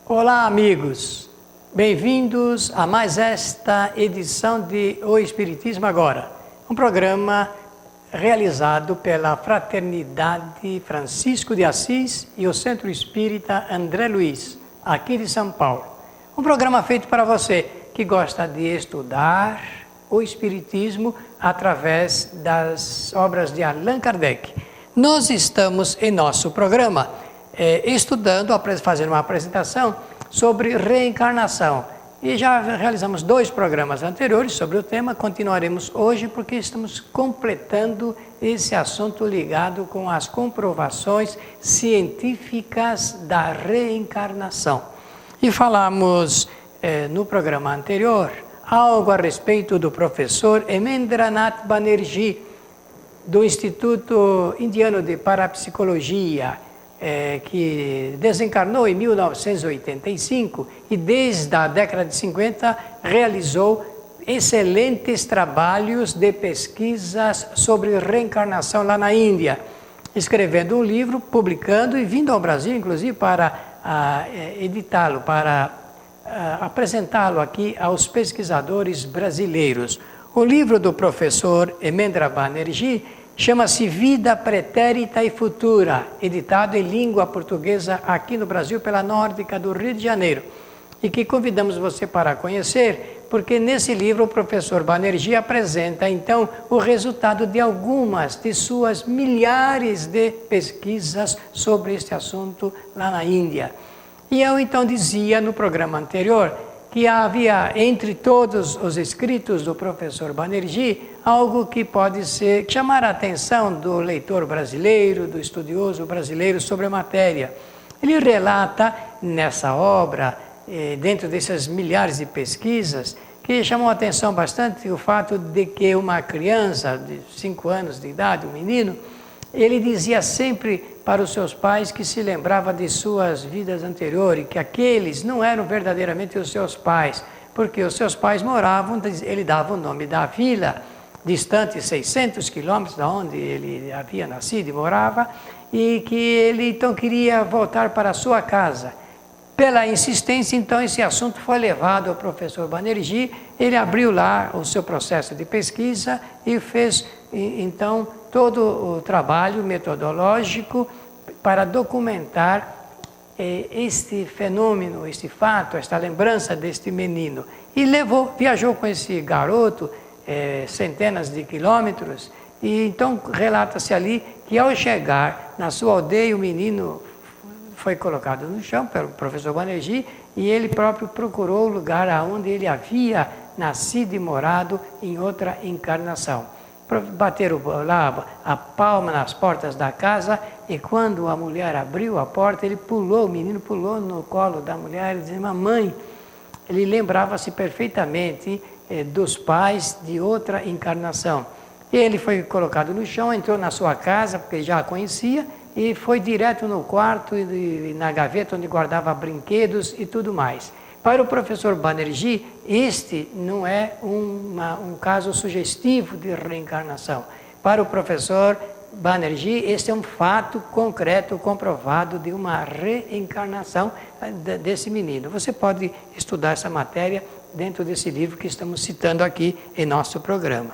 Olá, amigos. Bem-vindos a mais esta edição de O Espiritismo Agora, um programa realizado pela Fraternidade Francisco de Assis e o Centro Espírita André Luiz, aqui de São Paulo. Um programa feito para você que gosta de estudar o Espiritismo através das obras de Allan Kardec. Nós estamos em nosso programa estudando, fazendo uma apresentação sobre reencarnação. E já realizamos 2 programas anteriores sobre o tema, continuaremos hoje porque estamos completando esse assunto ligado com as comprovações científicas da reencarnação. E falamos no programa anterior algo a respeito do professor Hemendranath Banerjee, do Instituto Indiano de Parapsicologia, que desencarnou em 1985 e desde a década de 50 realizou excelentes trabalhos de pesquisas sobre reencarnação lá na Índia, escrevendo um livro, publicando e vindo ao Brasil, inclusive, para editá-lo, para apresentá-lo aqui aos pesquisadores brasileiros. O livro do professor Hemendranath Banerjee chama-se Vida Pretérita e Futura, editado em língua portuguesa aqui no Brasil pela Nórdica do Rio de Janeiro, e que convidamos você para conhecer, porque nesse livro o professor Banerjee apresenta então o resultado de algumas de suas milhares de pesquisas sobre este assunto lá na Índia. E eu então dizia no programa anterior que havia entre todos os escritos do professor Banerjee algo que pode chamar a atenção do leitor brasileiro, do estudioso brasileiro sobre a matéria. Ele relata nessa obra, dentro dessas milhares de pesquisas, que chamou a atenção bastante o fato de que uma criança de 5 anos de idade, um menino, ele dizia sempre para os seus pais que se lembrava de suas vidas anteriores, que aqueles não eram verdadeiramente os seus pais, porque os seus pais moravam, ele dava o nome da vila, distante 600 quilômetros da onde ele havia nascido e morava, e que ele então queria voltar para a sua casa. Pela insistência, então, esse assunto foi levado ao professor Banerjee, ele abriu lá o seu processo de pesquisa e fez, então, todo o trabalho metodológico para documentar este fenômeno, este fato, esta lembrança deste menino. E viajou com esse garoto centenas de quilômetros, e então relata-se ali que ao chegar na sua aldeia, o menino foi colocado no chão pelo professor Banerjee e ele próprio procurou o lugar onde ele havia nascido e morado em outra encarnação. Bateram lá a palma nas portas da casa e quando a mulher abriu a porta, o menino pulou no colo da mulher e disse: mamãe. Ele lembrava-se perfeitamente dos pais de outra encarnação. Ele foi colocado no chão, entrou na sua casa, porque já a conhecia, e foi direto no quarto e na gaveta onde guardava brinquedos e tudo mais. Para o professor Banerjee, este não é um caso sugestivo de reencarnação. Para o professor Banerjee, este é um fato concreto, comprovado de uma reencarnação desse menino. Você pode estudar essa matéria dentro desse livro que estamos citando aqui em nosso programa.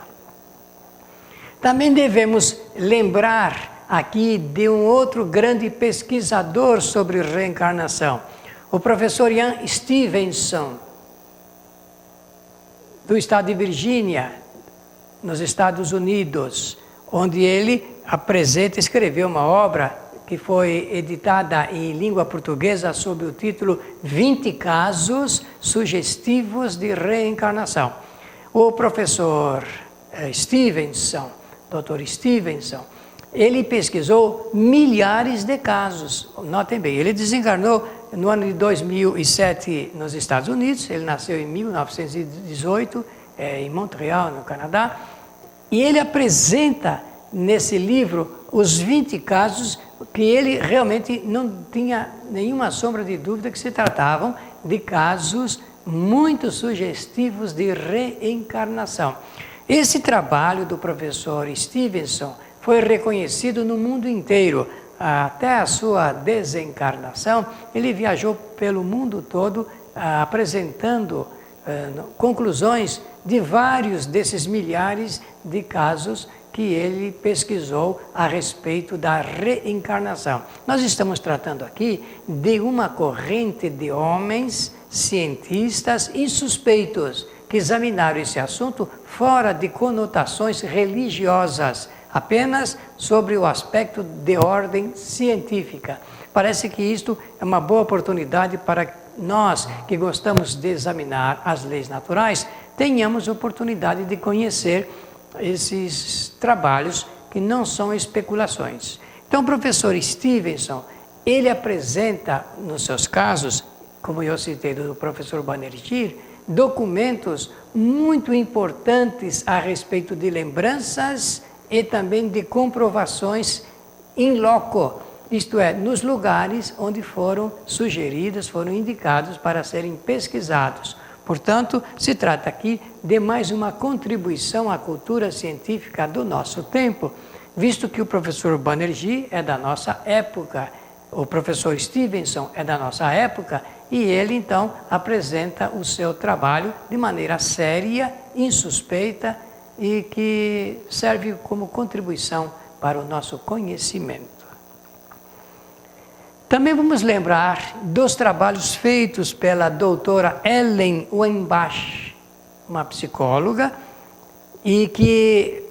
Também devemos lembrar aqui de um outro grande pesquisador sobre reencarnação, o professor Ian Stevenson, do estado de Virgínia, nos Estados Unidos, onde ele escreveu uma obra que foi editada em língua portuguesa sob o título 20 casos sugestivos de reencarnação. O professor Stevenson, Dr. Stevenson, ele pesquisou milhares de casos. Notem bem, ele desencarnou no ano de 2007 nos Estados Unidos, ele nasceu em 1918, em Montreal, no Canadá, e ele apresenta nesse livro os 20 casos que ele realmente não tinha nenhuma sombra de dúvida que se tratavam de casos muito sugestivos de reencarnação. Esse trabalho do professor Stevenson foi reconhecido no mundo inteiro. até a sua desencarnação, ele viajou pelo mundo todo apresentando conclusões de vários desses milhares de casos que ele pesquisou a respeito da reencarnação. Nós estamos tratando aqui de uma corrente de homens, cientistas e suspeitos que examinaram esse assunto fora de conotações religiosas, apenas sobre o aspecto de ordem científica. Parece que isto é uma boa oportunidade para nós que gostamos de examinar as leis naturais, tenhamos oportunidade de conhecer esses trabalhos que não são especulações. Então, o professor Stevenson, ele apresenta nos seus casos, como eu citei do professor Banerjee, documentos muito importantes a respeito de lembranças e também de comprovações in loco, isto é, nos lugares onde foram sugeridos, foram indicados para serem pesquisados. Portanto, se trata aqui de mais uma contribuição à cultura científica do nosso tempo, visto que o professor Banerjee é da nossa época, o professor Stevenson é da nossa época, e ele então apresenta o seu trabalho de maneira séria, insuspeita e que serve como contribuição para o nosso conhecimento. Também vamos lembrar dos trabalhos feitos pela doutora Ellen Weinbach, uma psicóloga, e que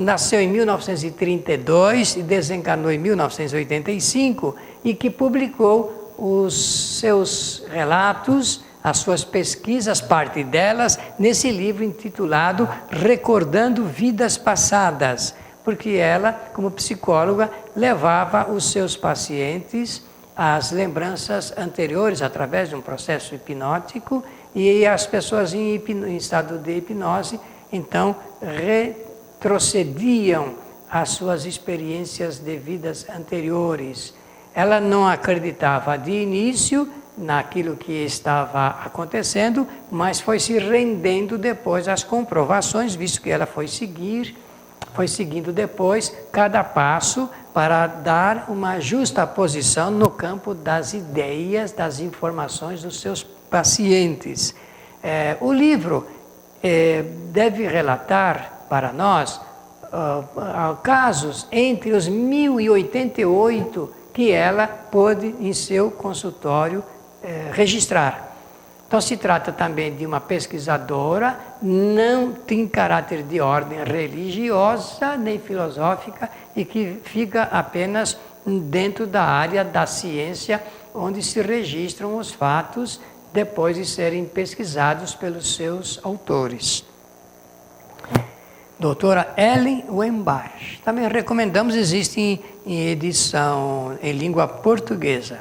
nasceu em 1932 e desencarnou em 1985, e que publicou os seus relatos, as suas pesquisas, parte delas, nesse livro intitulado Recordando Vidas Passadas, porque ela, como psicóloga, levava os seus pacientes às lembranças anteriores através de um processo hipnótico, e as pessoas em estado de hipnose, então, retrocediam às suas experiências de vidas anteriores. Ela não acreditava de início naquilo que estava acontecendo, mas foi se rendendo depois às comprovações, visto que ela foi seguindo depois cada passo para dar uma justa posição no campo das ideias, das informações dos seus pacientes. O livro deve relatar para nós casos entre os 1088 que ela pôde em seu consultório registrar. Então se trata também de uma pesquisadora, não tem caráter de ordem religiosa nem filosófica e que fica apenas dentro da área da ciência, onde se registram os fatos depois de serem pesquisados pelos seus autores. Doutora Ellen Weinbach. Também recomendamos, existe em edição em língua portuguesa.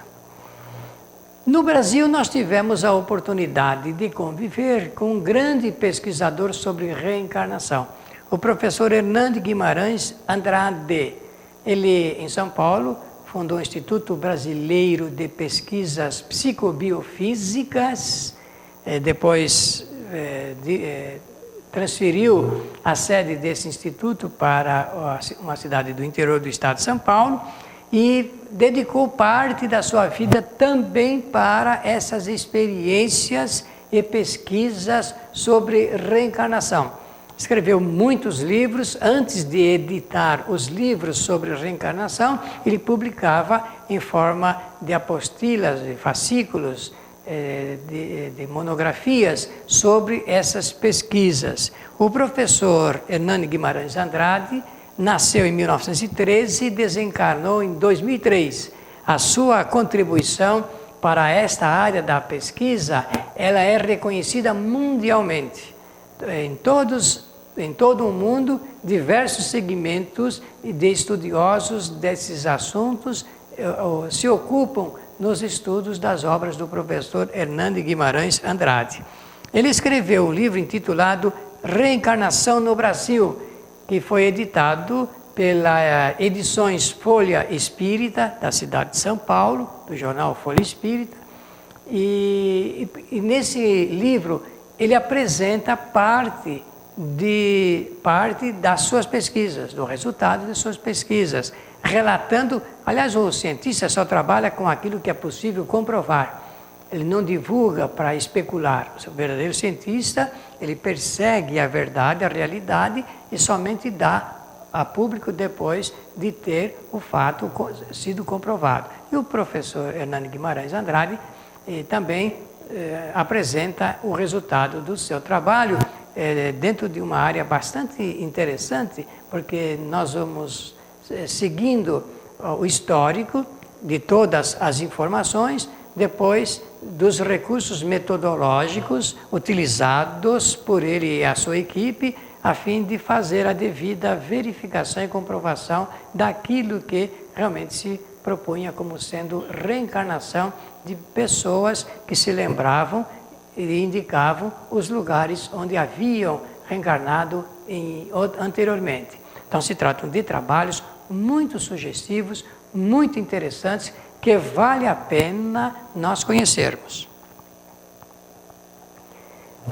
No Brasil, nós tivemos a oportunidade de conviver com um grande pesquisador sobre reencarnação, o professor Hernando Guimarães Andrade. Ele, em São Paulo, fundou o Instituto Brasileiro de Pesquisas Psicobiofísicas, depois transferiu a sede desse instituto para uma cidade do interior do estado de São Paulo, e dedicou parte da sua vida também para essas experiências e pesquisas sobre reencarnação. Escreveu muitos livros. Antes de editar os livros sobre reencarnação, ele publicava em forma de apostilas, de fascículos, de monografias sobre essas pesquisas. O professor Hernando Guimarães Andrade nasceu em 1913 e desencarnou em 2003. A sua contribuição para esta área da pesquisa, ela é reconhecida mundialmente. Em todo o mundo, diversos segmentos de estudiosos desses assuntos se ocupam nos estudos das obras do professor Hernando Guimarães Andrade. Ele escreveu um livro intitulado Reencarnação no Brasil, que foi editado pela Edições Folha Espírita, da cidade de São Paulo, do jornal Folha Espírita. E nesse livro ele apresenta parte das suas pesquisas, do resultado de suas pesquisas, relatando. Aliás, o cientista só trabalha com aquilo que é possível comprovar. Ele não divulga para especular. O verdadeiro cientista, ele persegue a verdade, a realidade, e somente dá a público depois de ter o fato sido comprovado. E o professor Hernani Guimarães Andrade também apresenta o resultado do seu trabalho dentro de uma área bastante interessante, porque nós vamos seguindo o histórico de todas as informações, depois dos recursos metodológicos utilizados por ele e a sua equipe, a fim de fazer a devida verificação e comprovação daquilo que realmente se propunha como sendo reencarnação de pessoas que se lembravam e indicavam os lugares onde haviam reencarnado anteriormente. Então se tratam de trabalhos muito sugestivos, muito interessantes, que vale a pena nós conhecermos.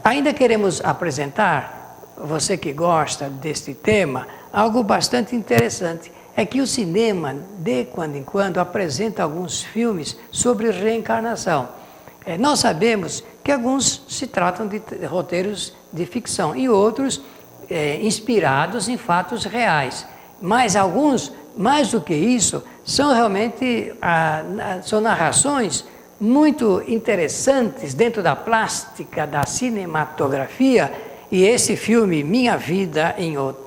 Ainda queremos apresentar, você que gosta deste tema, algo bastante interessante. É que o cinema, de quando em quando, apresenta alguns filmes sobre reencarnação. Nós sabemos que alguns se tratam de roteiros de ficção e outros inspirados em fatos reais. Mas alguns, mais do que isso, são realmente são narrações muito interessantes dentro da plástica, da cinematografia. E esse filme, Minha Vida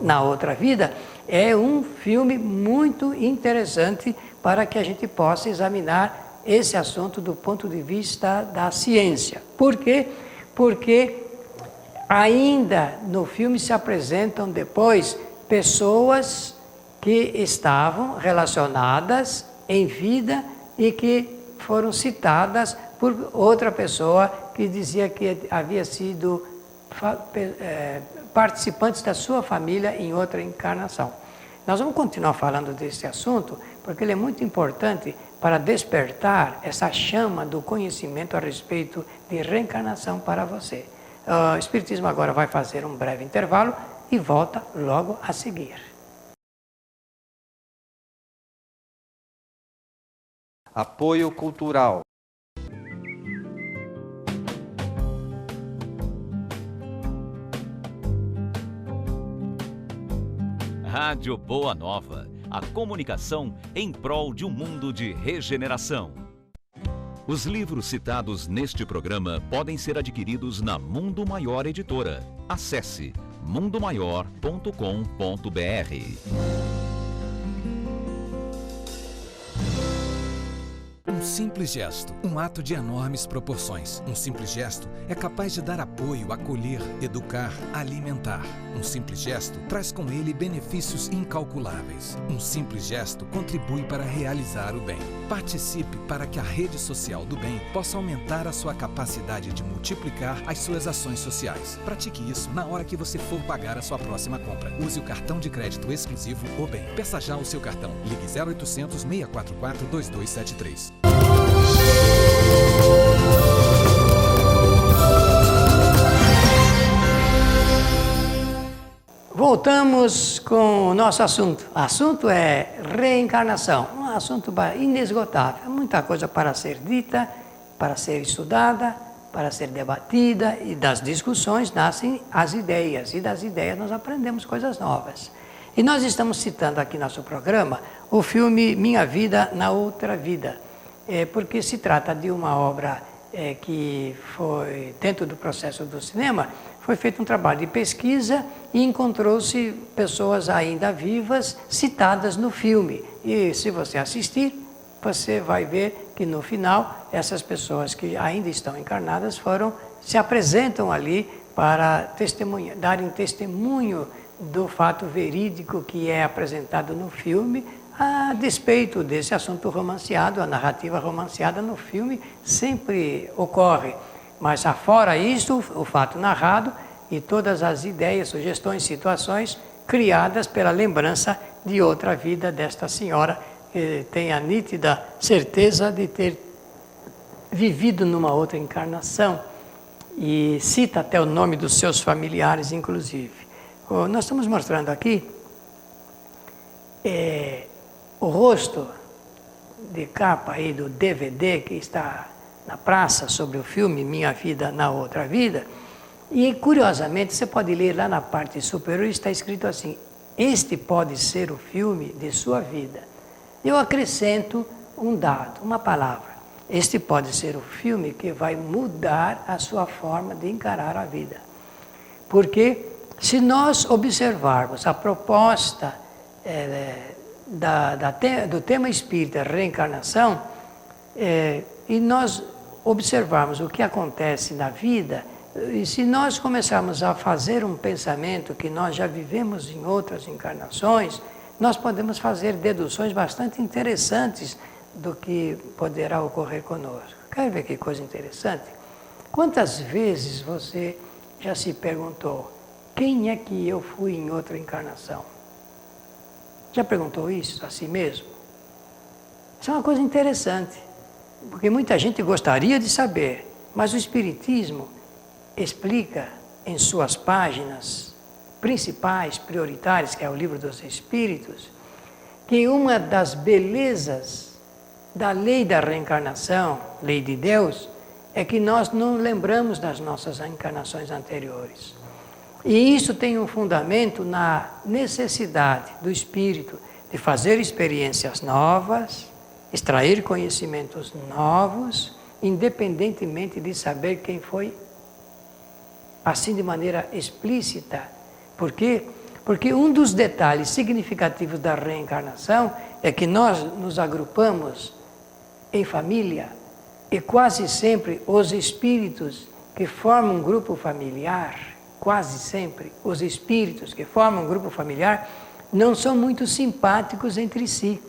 na Outra Vida, é um filme muito interessante para que a gente possa examinar esse assunto do ponto de vista da ciência. Por quê? Porque ainda no filme se apresentam depois pessoas que estavam relacionadas em vida e que foram citadas por outra pessoa que dizia que havia sido participantes da sua família em outra encarnação. Nós vamos continuar falando desse assunto porque ele é muito importante para despertar essa chama do conhecimento a respeito de reencarnação para você. O Espiritismo agora vai fazer um breve intervalo e volta logo a seguir. Apoio cultural. Rádio Boa Nova, a comunicação em prol de um mundo de regeneração. Os livros citados neste programa podem ser adquiridos na Mundo Maior Editora. Acesse mundomaior.com.br. Um simples gesto, um ato de enormes proporções. Um simples gesto é capaz de dar apoio, acolher, educar, alimentar. Um simples gesto traz com ele benefícios incalculáveis. Um simples gesto contribui para realizar o bem. Participe para que a rede social do bem possa aumentar a sua capacidade de multiplicar as suas ações sociais. Pratique isso na hora que você for pagar a sua próxima compra. Use o cartão de crédito exclusivo O Bem. Peça já o seu cartão. Ligue 0800 644 2273. Voltamos com o nosso assunto. O assunto é reencarnação, um assunto inesgotável. Muita coisa para ser dita, para ser estudada, para ser debatida, e das discussões nascem as ideias, e das ideias nós aprendemos coisas novas. E nós estamos citando aqui no nosso programa o filme Minha Vida na Outra Vida, porque se trata de uma obra que foi, dentro do processo do cinema, foi feito um trabalho de pesquisa e encontrou-se pessoas ainda vivas citadas no filme. E se você assistir, você vai ver que no final, essas pessoas que ainda estão encarnadas se apresentam ali para darem testemunho do fato verídico que é apresentado no filme, a despeito desse assunto romanceado. A narrativa romanceada no filme sempre ocorre, mas afora isto, o fato narrado e todas as ideias, sugestões, situações criadas pela lembrança de outra vida desta senhora, que tem a nítida certeza de ter vivido numa outra encarnação, e cita até o nome dos seus familiares, inclusive. Nós estamos mostrando aqui o rosto de capa aí do DVD que está na praça sobre o filme Minha Vida na Outra Vida. E, curiosamente, você pode ler lá na parte superior, está escrito assim: este pode ser o filme de sua vida. Eu acrescento um dado, uma palavra. Este pode ser o filme que vai mudar a sua forma de encarar a vida. Porque se nós observarmos a proposta do tema espírita, reencarnação, e nós observarmos o que acontece na vida, e se nós começarmos a fazer um pensamento que nós já vivemos em outras encarnações, nós podemos fazer deduções bastante interessantes do que poderá ocorrer conosco. Quer ver que coisa interessante? Quantas vezes você já se perguntou: quem é que eu fui em outra encarnação? Já perguntou isso a si mesmo? Isso é uma coisa interessante, porque muita gente gostaria de saber, mas o Espiritismo explica em suas páginas principais, prioritárias, que é o Livro dos Espíritos, que uma das belezas da lei da reencarnação, lei de Deus, é que nós não lembramos das nossas encarnações anteriores. E isso tem um fundamento na necessidade do espírito de fazer experiências novas, extrair conhecimentos novos, independentemente de saber quem foi, assim de maneira explícita. Por quê? Porque um dos detalhes significativos da reencarnação é que nós nos agrupamos em família e quase sempre os espíritos que formam um grupo familiar, quase sempre os espíritos que formam um grupo familiar não são muito simpáticos entre si.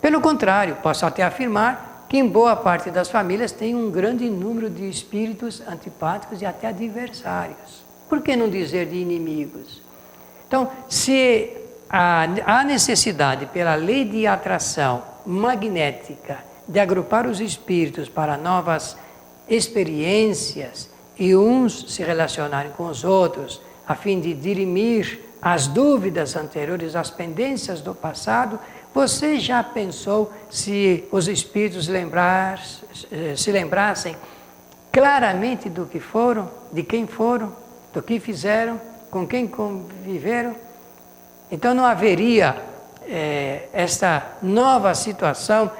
Pelo contrário, posso até afirmar que em boa parte das famílias tem um grande número de espíritos antipáticos e até adversários. Por que não dizer de inimigos? Então, se há necessidade pela lei de atração magnética de agrupar os espíritos para novas experiências e uns se relacionarem com os outros, a fim de dirimir as dúvidas anteriores, as pendências do passado, você já pensou se os espíritos se lembrassem claramente do que foram, de quem foram, do que fizeram, com quem conviveram? Então não haveria esta nova situação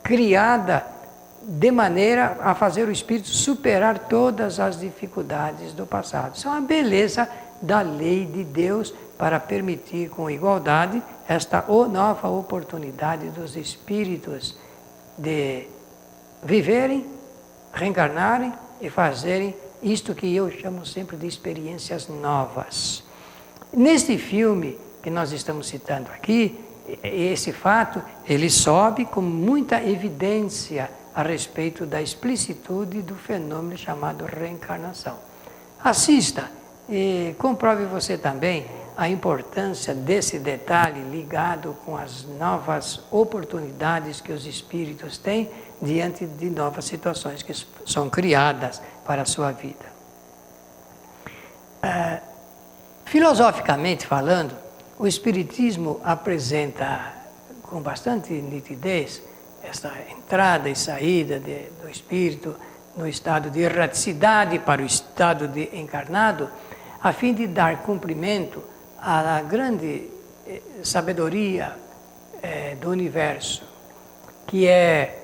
criada de maneira a fazer o espírito superar todas as dificuldades do passado. Isso é uma beleza da lei de Deus para permitir com igualdade esta nova oportunidade dos espíritos de viverem, reencarnarem e fazerem isto que eu chamo sempre de experiências novas. Neste filme que nós estamos citando aqui, esse fato, ele sobe com muita evidência a respeito da explicitude do fenômeno chamado reencarnação. Assista e comprove você também a importância desse detalhe ligado com as novas oportunidades que os espíritos têm diante de novas situações que são criadas para a sua vida. Filosoficamente falando, o Espiritismo apresenta com bastante nitidez essa entrada e saída do espírito no estado de erraticidade para o estado de encarnado, a fim de dar cumprimento à grande sabedoria do universo, que é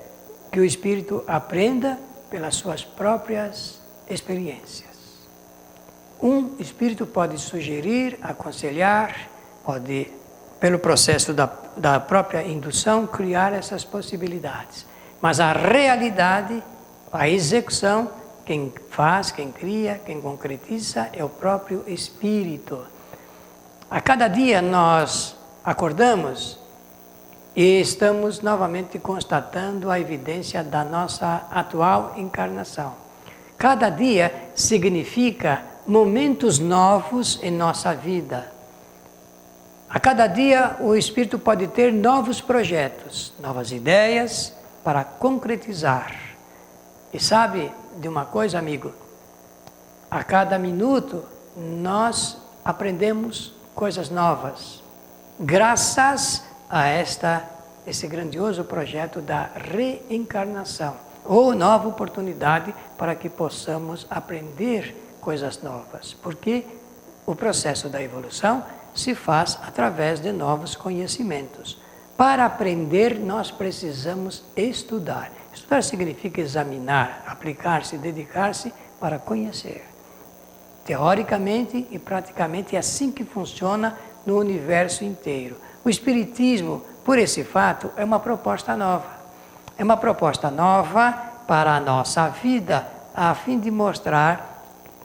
que o espírito aprenda pelas suas próprias experiências. Um espírito pode sugerir, aconselhar, pode, pelo processo da própria indução, criar essas possibilidades. Mas a realidade, a execução, quem faz, quem cria, quem concretiza é o próprio espírito. A cada dia nós acordamos e estamos novamente constatando a evidência da nossa atual encarnação. Cada dia significa momentos novos em nossa vida. A cada dia o espírito pode ter novos projetos, novas ideias para concretizar. E sabe de uma coisa, amigo? A cada minuto nós aprendemos coisas novas, graças a esta esse grandioso projeto da reencarnação, ou nova oportunidade para que possamos aprender coisas novas, porque o processo da evolução se faz através de novos conhecimentos. Para aprender, nós precisamos estudar. Estudar significa examinar, aplicar-se, dedicar-se para conhecer. Teoricamente e praticamente é assim que funciona no universo inteiro. O Espiritismo, por esse fato, é uma proposta nova. É uma proposta nova para a nossa vida, a fim de mostrar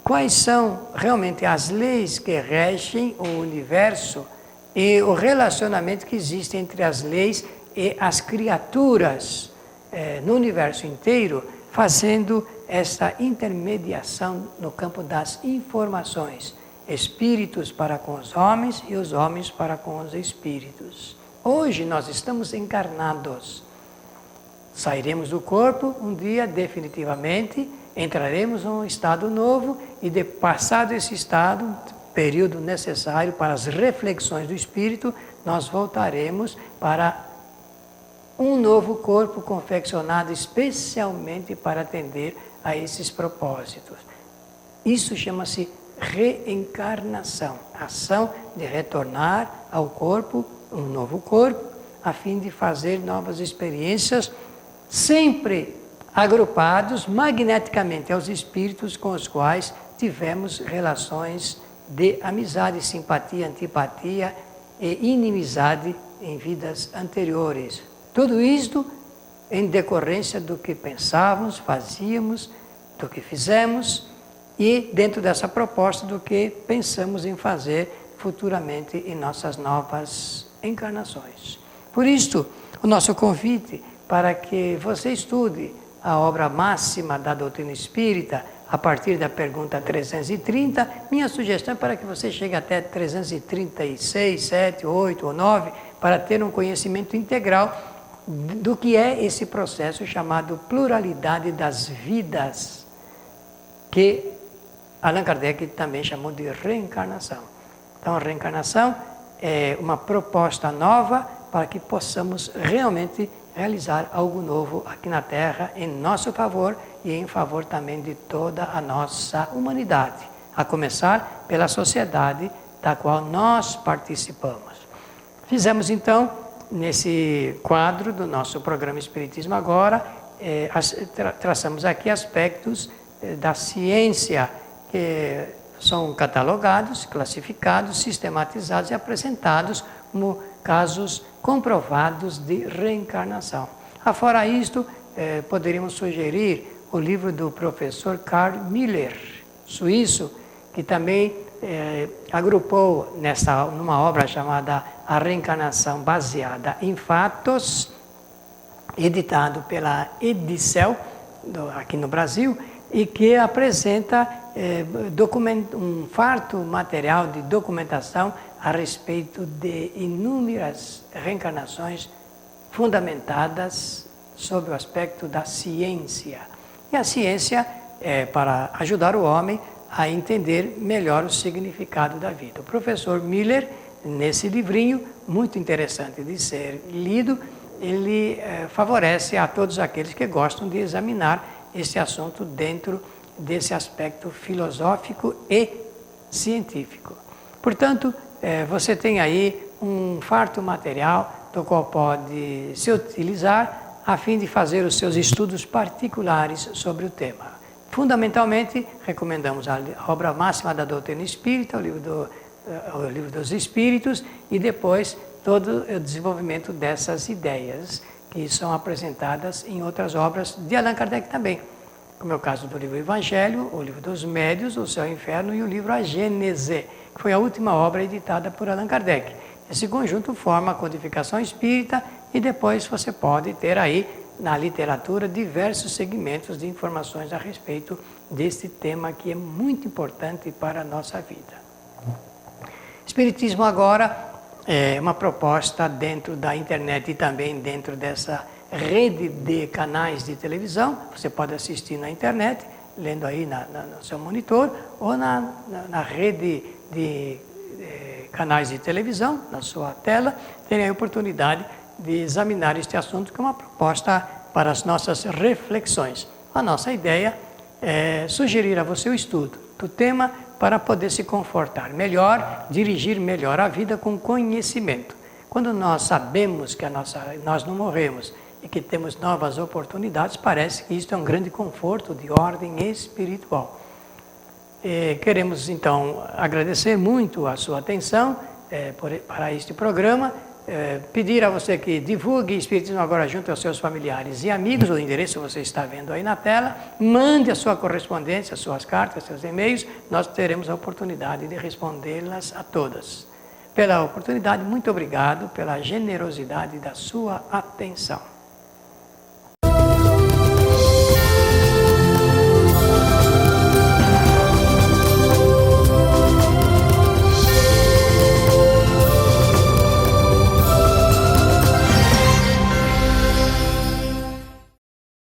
quais são realmente as leis que regem o universo e o relacionamento que existe entre as leis e as criaturas no universo inteiro, fazendo essa intermediação no campo das informações. Espíritos para com os homens e os homens para com os espíritos. Hoje nós estamos encarnados. Sairemos do corpo um dia definitivamente, entraremos num estado novo e, passado esse estado, período necessário para as reflexões do espírito, nós voltaremos para um novo corpo confeccionado especialmente para atender a esses propósitos. Isso chama-se reencarnação, ação de retornar ao corpo, um novo corpo, a fim de fazer novas experiências, sempre agrupados magneticamente aos espíritos com os quais tivemos relações de amizade, simpatia, antipatia e inimizade em vidas anteriores. Tudo isto em decorrência do que pensávamos, fazíamos, do que fizemos e dentro dessa proposta do que pensamos em fazer futuramente em nossas novas encarnações. Por isto, o nosso convite para que você estude a obra máxima da doutrina espírita, a partir da pergunta 330, minha sugestão é para que você chegue até 336, 7, 8 ou 9, para ter um conhecimento integral do que é esse processo chamado pluralidade das vidas, que Allan Kardec também chamou de reencarnação. Então, a reencarnação é uma proposta nova para que possamos realmente realizar algo novo aqui na Terra, em nosso favor e em favor também de toda a nossa humanidade, a começar pela sociedade da qual nós participamos. Fizemos então, nesse quadro do nosso programa Espiritismo Agora, traçamos aqui aspectos da ciência que são catalogados, classificados, sistematizados e apresentados como casos comprovados de reencarnação. Afora isto, poderíamos sugerir o livro do professor Carl Miller, suíço, que também agrupou numa obra chamada A Reencarnação Baseada em Fatos, editado pela Edicel, aqui no Brasil, e que apresenta um farto material de documentação a respeito de inúmeras reencarnações fundamentadas sob o aspecto da ciência. E a ciência é para ajudar o homem a entender melhor o significado da vida. O professor Miller, nesse livrinho, muito interessante de ser lido, ele favorece a todos aqueles que gostam de examinar esse assunto dentro desse aspecto filosófico e científico. Portanto, você tem aí um farto material do qual pode se utilizar a fim de fazer os seus estudos particulares sobre o tema. Fundamentalmente, recomendamos a obra máxima da doutrina espírita, o livro dos Espíritos, e depois todo o desenvolvimento dessas ideias que são apresentadas em outras obras de Allan Kardec também, como é o caso do livro Evangelho, o livro dos Médios, o Céu e o Inferno e o livro A Gênese, que foi a última obra editada por Allan Kardec. Esse conjunto forma a codificação espírita e depois você pode ter aí na literatura diversos segmentos de informações a respeito deste tema que é muito importante para a nossa vida. Espiritismo Agora é uma proposta dentro da internet e também dentro dessa rede de canais de televisão. Você pode assistir na internet, lendo aí no seu monitor, ou na rede de canais de televisão, na sua tela, tem a oportunidade de examinar este assunto, que é uma proposta para as nossas reflexões. A nossa ideia é sugerir a você o estudo do tema para poder se confortar melhor, dirigir melhor a vida com conhecimento. Quando nós sabemos que nós não morremos e que temos novas oportunidades, parece que isso é um grande conforto de ordem espiritual. Queremos, então, agradecer muito a sua atenção para este programa, pedir a você que divulgue Espiritismo Agora junto aos seus familiares e amigos. O endereço você está vendo aí na tela. Mande a sua correspondência, as suas cartas, seus e-mails. Nós teremos a oportunidade de respondê-las a todas. Pela oportunidade, muito obrigado pela generosidade da sua atenção.